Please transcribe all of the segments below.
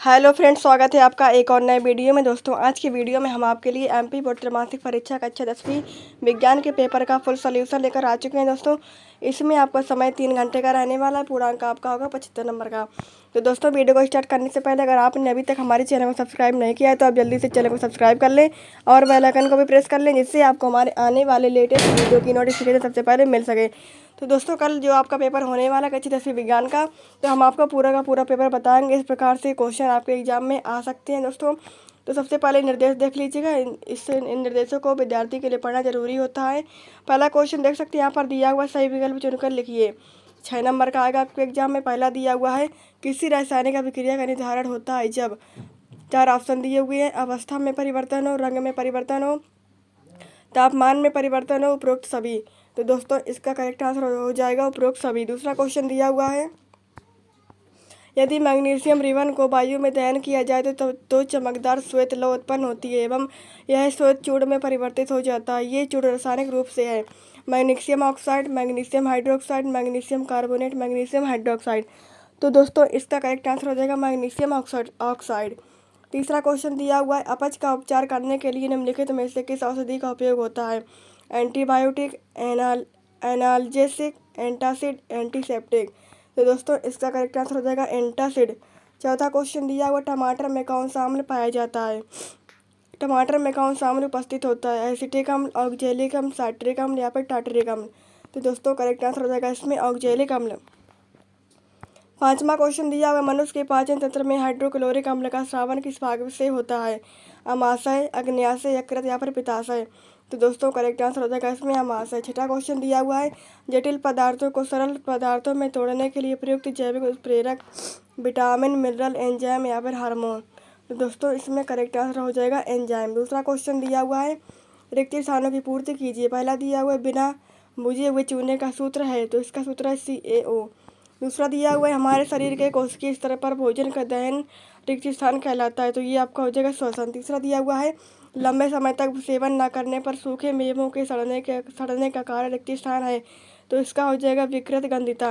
Hello friends, स्वागत है आपका एक और नए वीडियो में। दोस्तों, आज की वीडियो में हम आपके लिए एमपी बोर्ड त्रैमासिक परीक्षा कक्षा 10वीं विज्ञान के पेपर का फुल सॉल्यूशन लेकर आ चुके हैं। दोस्तों, इसमें आपका समय 3 घंटे का रहने वाला है। पूर्णांक आपका होगा 75 नंबर का। तो दोस्तों, वीडियो को स्टार्ट करने से पहले अगर आपने अभी तक हमारे चैनल को सब्सक्राइब नहीं किया है तो आप जल्दी से चैनल को सब्सक्राइब कर लें और बेल आइकन को भी प्रेस कर लें, जिससे आपको हमारे आने वाले लेटेस्ट वीडियो की नोटिफिकेशन सबसे पहले मिल सके। तो दोस्तों, कल जो आपका पेपर होने वाला कक्षा 10वीं विज्ञान का, तो हम आपको पूरा का पूरा पेपर बताएंगे। इस प्रकार से क्वेश्चन आपके एग्जाम में आ सकते हैं। दोस्तों, तो सबसे पहले निर्देश देख लीजिएगा। इन निर्देशों को विद्यार्थी के लिए पढ़ना जरूरी होता है। पहला क्वेश्चन देख सकते हैं, यहाँ पर दिया हुआ सही विकल्प चुनकर लिखिए। 6 नंबर का आएगा आपके एग्जाम में। पहला दिया हुआ है, किसी रासायनिक अभिक्रिया का निर्धारण होता है जब। 4 ऑप्शन दिए हुए हैं। अवस्था में परिवर्तन हो, रंग में परिवर्तन हो, तापमान में परिवर्तन हो, उपरोक्त सभी। तो दोस्तों, इसका करेक्ट आंसर हो जाएगा उपरोक्त सभी। दूसरा क्वेश्चन दिया हुआ है, यदि मैग्नीशियम रिबन को वायु में दहन किया जाए तो चमकदार श्वेत लौ उत्पन्न होती है एवं यह श्वेत चूर्ण में परिवर्तित हो जाता है। ये चूर्ण रासायनिक रूप से है magnesium oxide, magnesium hydroxide, magnesium carbonate, magnesium hydroxide. तो दोस्तों, इसका करेक्ट आंसर हो जाएगा मैग्नीशियम ऑक्साइड। तीसरा क्वेश्चन दिया हुआ है, अपच का उपचार करने के लिए निम्नलिखित में से किस औषधि का उपयोग होता है। Antibiotic, analgesic, antacid, antiseptic. तो दोस्तों, इसका करेक्ट आंसर हो जाएगा एंटासिड। चौथा क्वेश्चन दिया हुआ, टमाटर में कौन सा अम्ल पाया जाता है। टमाटर में कौन सा अम्ल उपस्थित होता है। एसिटिक अम्ल, ऑक्जेलिक अम्ल, साइट्रिक अम्ल या फिर टार्टरिक अम्ल। तो दोस्तों, करेक्ट आंसर हो जाएगा इसमें ऑक्जेलिक अम्ल। पांचवा क्वेश्चन दिया हुआ, मनुष्य के पाचन तंत्र में हाइड्रोक्लोरिक अम्ल का स्रावन किस भाग से होता है। अमाशय, अग्न्याशय, यकृत या फिर पित्ताशय। तो दोस्तों, करेक्ट आंसर हो जाएगा इसमें अमाशय। छठा क्वेश्चन दिया हुआ है, जटिल पदार्थों को सरल पदार्थों में तोड़ने के लिए प्रयुक्त जैविक उत्प्रेरक विटामिन, मिनरल, एंजाइम या फिर हार्मोन। तो दोस्तों, इसमें करेक्ट आंसर हो जाएगा एंजाइम। दूसरा क्वेश्चन दिया हुआ है, रिक्त स्थानों की पूर्ति कीजिए। पहला दिया हुआ है, बिना बुझे हुए चूने का सूत्र है, तो इसका सूत्र है CaO। दूसरा दिया हुआ है, हमारे शरीर के कोशिकीय स्तर पर भोजन का दहन रिक्त स्थान कहलाता है, तो ये आपका हो जाएगा श्वसन। तीसरा दिया हुआ है, लंबे समय तक सेवन न करने पर सूखे मेवों के सड़ने का कारण रिक्त स्थान है, तो इसका हो जाएगा विकृत गंधिता।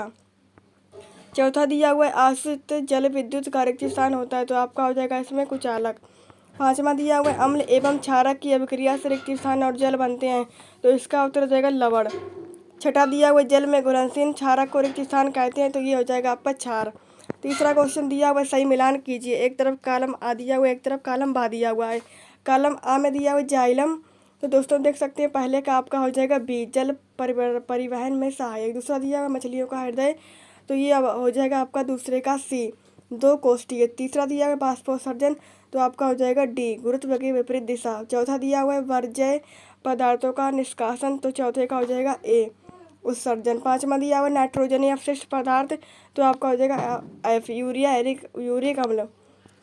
चौथा दिया हुआ है, आश्रित जल विद्युत का रिक्त स्थान होता है, तो आपका हो जाएगा इसमें कुचालक। पांचवा दिया हुआ है, अम्ल एवं क्षारक की अभिक्रिया से रिक्त स्थान और जल बनते हैं, तो इसका उत्तर हो जाएगा लवण। छठा दिया हुआ, जल में घुलनशील क्षारक को रिक्त स्थान कहते हैं, तो ये हो जाएगा आपका क्षार। तीसरा क्वेश्चन दिया हुआ है, सही मिलान कीजिए। एक तरफ कॉलम आ दिया हुआ है, एक तरफ कॉलम बा दिया हुआ है। कॉलम आ में दिया हुआ है जाइलम, तो दोस्तों देख सकते हैं पहले का आपका हो जाएगा बी, जल परिवहन में सहायक। दूसरा दिया हुआ मछलियों का हृदय, तो ये अब हो जाएगा आपका दूसरे का सी, 2 कोष्ठीय। तीसरा दिया हुआ है बाष्पोत्सर्जन, तो आपका हो जाएगा डी, गुरुत्व की विपरीत दिशा। चौथा दिया हुआ है वर्ज्य पदार्थों का निष्कासन, तो चौथे का हो जाएगा ए, उत्सर्जन। पांचवा दिया हुआ नाइट्रोजनी अपशिष्ट पदार्थ, तो आपका हो जाएगा एफ, यूरिक अम्ल।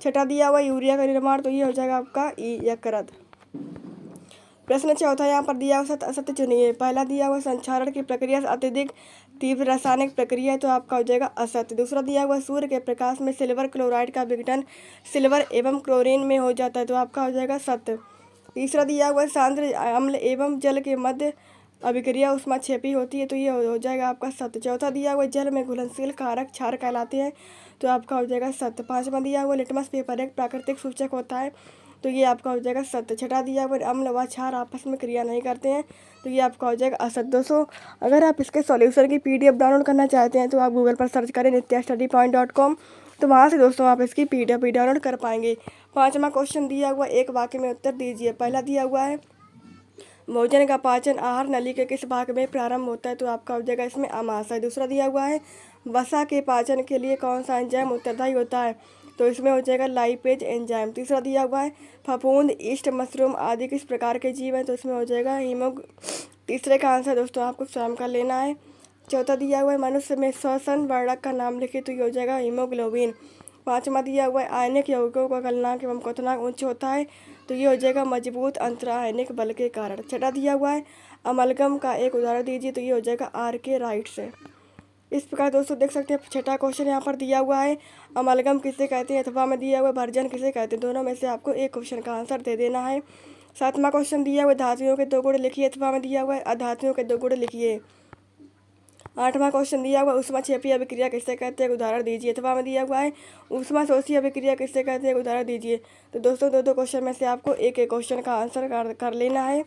छठा दिया हुआ यूरिया का निर्माण, तो ये हो जाएगा आपका ई, यकृत। प्रश्न चौथा यहाँ पर दिया हुआ सत्य असत्य चुनिए। पहला दिया हुआ संक्षारण की प्रक्रिया से अत्यधिक तीव्र रासायनिक प्रक्रिया है, तो आपका हो जाएगा असत्य। दूसरा दिया हुआ सूर्य के प्रकाश में सिल्वर क्लोराइड का विघटन सिल्वर एवं क्लोरीन में हो जाता है, तो आपका हो जाएगा सत्य। तीसरा दिया हुआ सांद्र अम्ल एवं जल के मध्य अभिक्रिया ऊष्माक्षेपी होती है, तो ये हो जाएगा आपका सत्य। चौथा दिया हुआ जल में घुलनशील कारक क्षार कहलाते हैं, तो आपका हो जाएगा सत्य। पांचवा दिया हुआ लिटमस पेपर एक प्राकृतिक सूचक होता है, तो ये आपका हो जाएगा सत्य। छठा दिया हुआ अम्ल व क्षार आपस में क्रिया नहीं करते हैं, तो ये आपका हो जाएगा असत्य। दोस्तों, अगर आप इसके सॉल्यूशन की PDF डाउनलोड करना चाहते हैं तो आप गूगल पर सर्च करें nityastudypoint.com, तो वहाँ से दोस्तों आप इसकी PDF भी डाउनलोड कर पाएंगे। पांचवा क्वेश्चन दिया हुआ, एक वाक्य में उत्तर दीजिए। पहला दिया हुआ है, भोजन का पाचन आहार नली के किस भाग में प्रारंभ होता है, तो आपका हो जाएगा इसमें अमाशय। दूसरा दिया हुआ है, वसा के पाचन के लिए कौन सा एंजाइम उत्तरदायी होता है, तो इसमें हो जाएगा लाइपेज एंजाइम। तीसरा दिया हुआ है, फफूंद, ईस्ट, मशरूम आदि किस प्रकार के जीव हैं, तो इसमें हो जाएगा तीसरे का आंसर दोस्तों आपको स्वयं का लेना है। चौथा दिया हुआ है, मनुष्य में श्वसन वर्णक का नाम लिखे, तो ये हो जाएगा हीमोग्लोबिन। पांचवा दिया हुआ है, आयनिक यौगिकों का गलनांक एवं क्वथनांक उच्च होता है, तो ये हो जाएगा मजबूत अंतरायनिक बल के कारण। छठा दिया हुआ है, अमलगम का एक उदाहरण दीजिए, तो ये हो जाएगा आर्केराइट से। इस प्रकार दोस्तों देख सकते हैं छठा क्वेश्चन यहाँ पर दिया हुआ है, अमलगम किसे कहते हैं, अथवा में दिया हुआ भर्जन किसे कहते हैं। दोनों में से आपको एक क्वेश्चन का आंसर दे देना है। सातवां क्वेश्चन दिया हुआ धातुओं के 2 गुण लिखिए, अथवा में दिया हुआ है अधातुओं के 2 गुण लिखिए। 8वां क्वेश्चन दिया हुआ ऊष्माक्षेपीय अभिक्रिया किसे कहते हैं, उदाहरण दीजिए। अथवा में दिया हुआ है ऊष्माशोषी अभिक्रिया किसे कहते हैं, उदाहरण दीजिए। तो दोस्तों दो क्वेश्चन में से आपको एक क्वेश्चन का आंसर कर लेना है।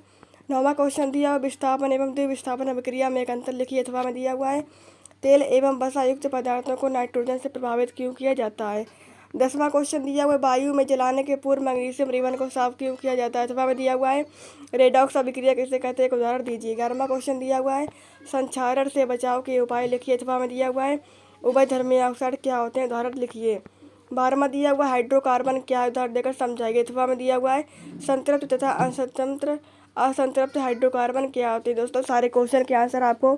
9वां क्वेश्चन दिया हुआ विस्थापन एवं द्विविस्थापन अभिक्रिया में एक अंतर लिखिए। अथवा में दिया हुआ है तेल एवं वसा युक्त पदार्थों को नाइट्रोजन से प्रभावित क्यों किया जाता है। 10वां क्वेश्चन दिया हुआ है वायु में जलाने के पूर्व मैग्नीशियम रिबन को साफ क्यों किया जाता है। अथवा में दिया हुआ है रेडॉक्स अभिक्रिया किसे कहते हैं, उदाहरण दीजिए। 11वां क्वेश्चन दिया हुआ है संक्षारण से बचाव के उपाय लिखिए। अथवा में दिया हुआ है उभयधर्मी ऑक्साइड क्या होते हैं, उदाहरण लिखिए। 12वां दिया हुआ हाइड्रोकार्बन क्या है, उदाहरण देकर समझाइए। अथवा में दिया हुआ है संतृप्त तथा असंतृप्त हाइड्रोकार्बन क्या होते हैं। दोस्तों सारे क्वेश्चन के आंसर आपको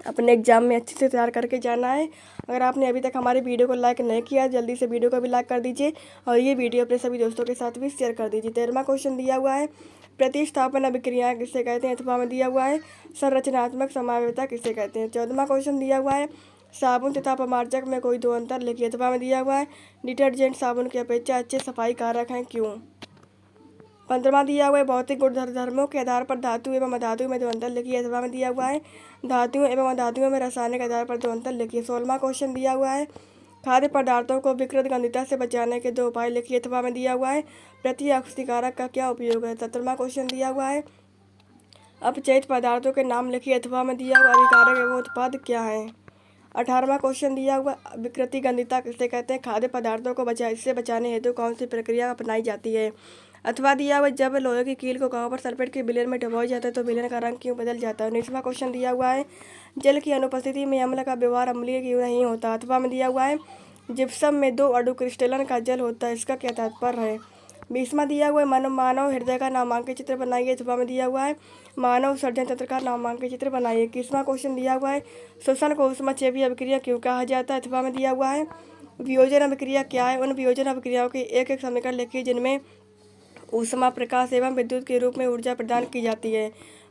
अपने एग्जाम में अच्छे से तैयार करके जाना है। अगर आपने अभी तक हमारी वीडियो को लाइक नहीं किया जल्दी से वीडियो को भी लाइक कर दीजिए और ये वीडियो अपने सभी दोस्तों के साथ भी शेयर कर दीजिए। 13वां क्वेश्चन दिया हुआ है प्रतिस्थापन अभिक्रिया किसे कहते हैं। अथवा में दिया हुआ है संरचनात्मक समावयवता किसे कहते हैं। 14वां क्वेश्चन दिया हुआ है साबुन तथा अपमार्जक में कोई दो अंतर लिखिए। अथवा में दिया हुआ है डिटर्जेंट साबुन की अपेक्षा अच्छे सफाई कारक हैं क्यों। 15वां दिया हुआ है भौतिक गुणधर्मों के आधार पर धातु एवं अधातु में दो अंतर लिखिए। अथवा में दिया हुआ है धातुओं एवं अधातुओं में रासायनिक आधार पर दो अंतर लिखिए। 16वां क्वेश्चन दिया हुआ है खाद्य पदार्थों को विकृत गंधिता से बचाने के दो उपाय लिखिए। अथवा में दिया हुआ है प्रतिऑक्सीकारक का क्या उपयोग है। 17वां क्वेश्चन दिया हुआ है अपचयित पदार्थों के नाम लिखिए। अथवा में दिया हुआ अभिकारक एवं उत्पाद क्या है। 18वां क्वेश्चन दिया हुआ विकृति गंधिता किसे कहते हैं, खाद्य पदार्थों को इससे बचाने हेतु कौन सी प्रक्रिया अपनाई जाती है। अथवा दिया हुआ जब लोहे की कील को कॉपर सल्फेट के विलयन में डुबोया जाता है तो विलयन का रंग क्यों बदल जाता है। 19वां क्वेश्चन दिया हुआ है जल की अनुपस्थिति में अम्ल का व्यवहार अम्लीय क्यों नहीं होता। अथवा में दिया हुआ है जिप्सम में 2 अणु क्रिस्टलन का जल होता है, इसका क्या तात्पर्य है। 20वां दिया हुआ है मानव हृदय का नामांकित चित्र बनाइए। अथवा में दिया हुआ है मानव सर्जन तंत्र का नामांकित चित्र बनाइए। 21वां क्वेश्चन दिया हुआ है श्वसन को ऊष्माक्षेपीय अभिक्रिया क्यों कहा जाता है। अथवा में दिया हुआ है वियोजन अभिक्रिया क्या है, उन वियोजन अभिक्रियाओं के एक समीकरण लिखिए जिनमें ऊष्मा प्रकाश एवं विद्युत के रूप में ऊर्जा प्रदान की जाती है।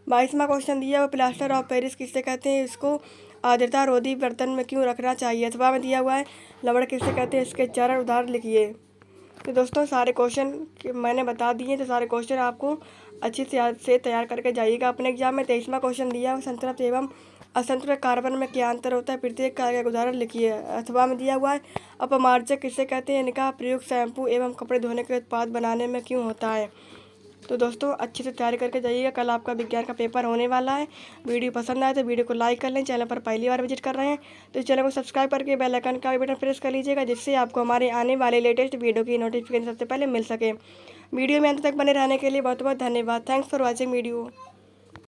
22वां क्वेश्चन दिया हुआ प्लास्टर ऑफ पेरिस किसे कहते हैं, इसको आर्द्रता रोधी बर्तन में क्यों रखना चाहिए। अथवा में दिया हुआ है लवण किसे कहते हैं, इसके 4 उदाहरण लिखिए। तो दोस्तों सारे क्वेश्चन मैंने बता दिए, तो सारे क्वेश्चन आपको अच्छे से तैयार करके जाइएगा अपने एग्जाम में। 23वां क्वेश्चन दिया हुआ संतृप्त एवं असंतृप्त कार्बन में क्या अंतर होता है, प्रत्येक का एक उदाहरण लिखिए। अथवा में दिया हुआ है अपमार्जक किसे कहते हैं, इनका प्रयोग शैम्पू एवं कपड़े धोने के उत्पाद बनाने में क्यों होता है। तो दोस्तों अच्छे से तैयारी करके जाइएगा, कल आपका विज्ञान का पेपर होने वाला है। वीडियो पसंद आए तो वीडियो को लाइक कर लें, चैनल पर पहली बार विजिट कर रहे हैं तो चैनल को सब्सक्राइब करके बेल आइकन का भी बटन प्रेस कर लीजिएगा, जिससे आपको हमारे आने वाले लेटेस्ट वीडियो की नोटिफिकेशन सबसे पहले मिल सके। वीडियो में अंत तक बने रहने के लिए बहुत बहुत धन्यवाद। Thanks for watching video.